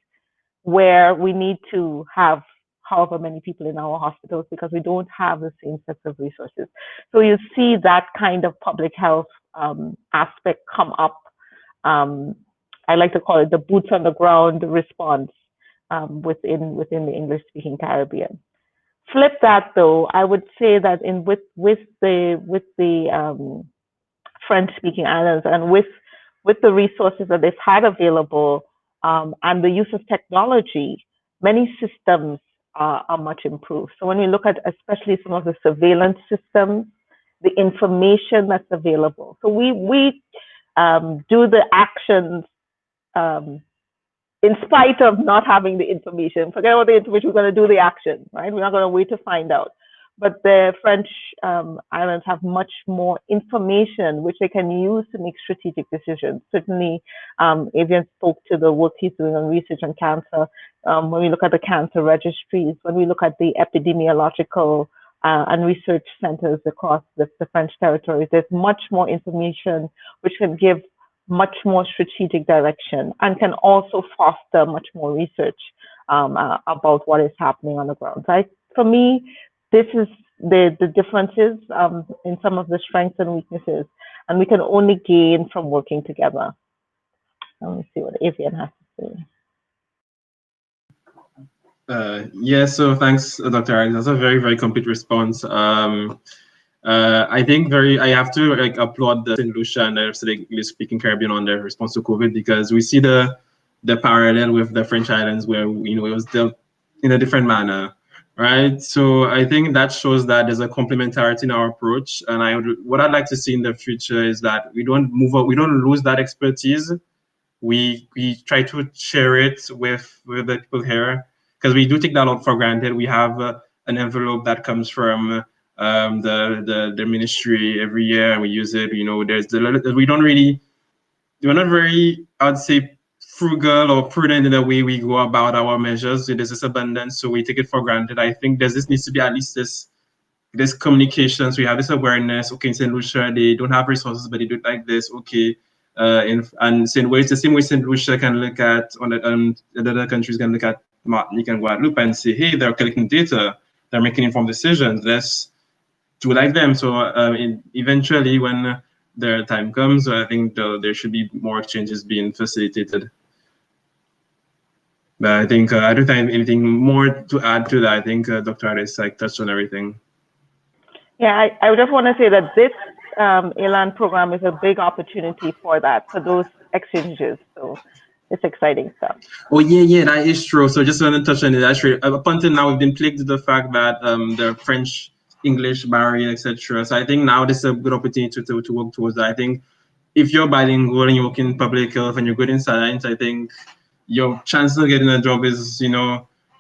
where we need to have however many people in our hospitals because we don't have the same sets of resources. So you see that kind of public health aspect come up. I like to call it the boots on the ground response within the English-speaking Caribbean. Flip that though, I would say that with the French-speaking islands and with the resources that they've had available and the use of technology, many systems are much improved. So when we look at especially some of the surveillance systems, the information that's available. So we do the actions in spite of not having the information. Forget about the information, we're going to do the action, right? We're not going to wait to find out. But the French islands have much more information which they can use to make strategic decisions. Certainly, Avian spoke to the work he's doing on research on cancer. When we look at the cancer registries, when we look at the epidemiological and research centers across the French territories, there's much more information which can give much more strategic direction and can also foster much more research about what is happening on the ground. Right? For me, this is the differences in some of the strengths and weaknesses, and we can only gain from working together. Let me see what Avian has to say. Yeah, so thanks, Dr. Alex. That's a very, very complete response. I think I have to applaud the St. Lucia and the rest of the English-speaking Caribbean on their response to COVID, because we see the parallel with the French islands where it was dealt in a different manner, right? So I think that shows that there's a complementarity in our approach, and what I'd like to see in the future is that we don't lose that expertise. We try to share it with the people here, because we do take that for granted. We have an envelope that comes from the ministry every year, and we use it. We're not very, I'd say, frugal or prudent in the way we go about our measures. There's this abundance, so we take it for granted. I think needs to be at least this communication. So we have this awareness. Okay, in St. Lucia, they don't have resources, but they do it like this. Okay, and same way, it's the same way St. Lucia can look at other countries can look at Martinique and Guadeloupe and say, hey, they're collecting data, they're making informed decisions. Let's do like them. So eventually, when the time comes, I think there should be more exchanges being facilitated. But I think I don't have anything more to add to that. I think Dr. Alice touched on everything. Yeah, I would just want to say that this ELAN program is a big opportunity for that, for those exchanges. So it's exciting stuff. Oh yeah, that is true. So just want to touch on it. That's true. Up until now, we've been plagued with the fact that the French English barrier, etc. So I think now this is a good opportunity to work towards that. I think if you're bilingual and you work in public health and you're good in science, I think your chance of getting a job is,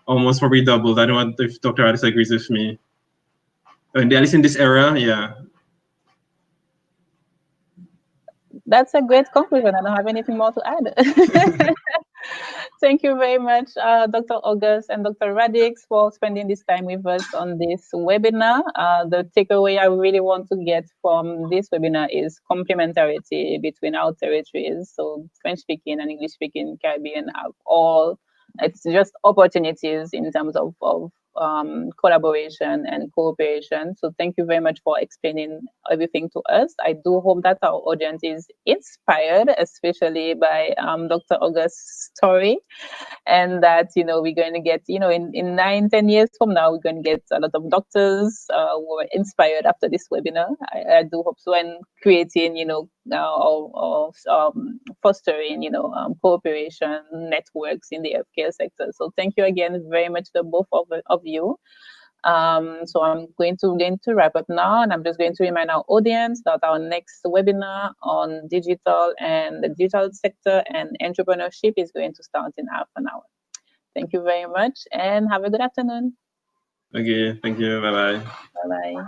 almost probably doubled. I don't know if Dr. Alice agrees with me. And at least in this era, yeah. That's a great conclusion. I don't have anything more to add. Thank you very much, Dr. August and Dr. Radix, for spending this time with us on this webinar. The takeaway I really want to get from this webinar is complementarity between our territories. So French-speaking and English-speaking Caribbean have all, it's just opportunities in terms of collaboration and cooperation. So thank you very much for explaining everything to us. I do hope that our audience is inspired, especially by Dr. August's story, and that we're going to get in 9-10 years from now, we're going to get a lot of doctors who are inspired after this webinar. I do hope so, and creating or fostering cooperation networks in the healthcare sector. So thank you again very much to both of you. So I'm going to wrap up now, and I'm just going to remind our audience that our next webinar on digital and the digital sector and entrepreneurship is going to start in half an hour. Thank you very much, and have a good afternoon. Okay, thank you. Bye-bye. Bye-bye.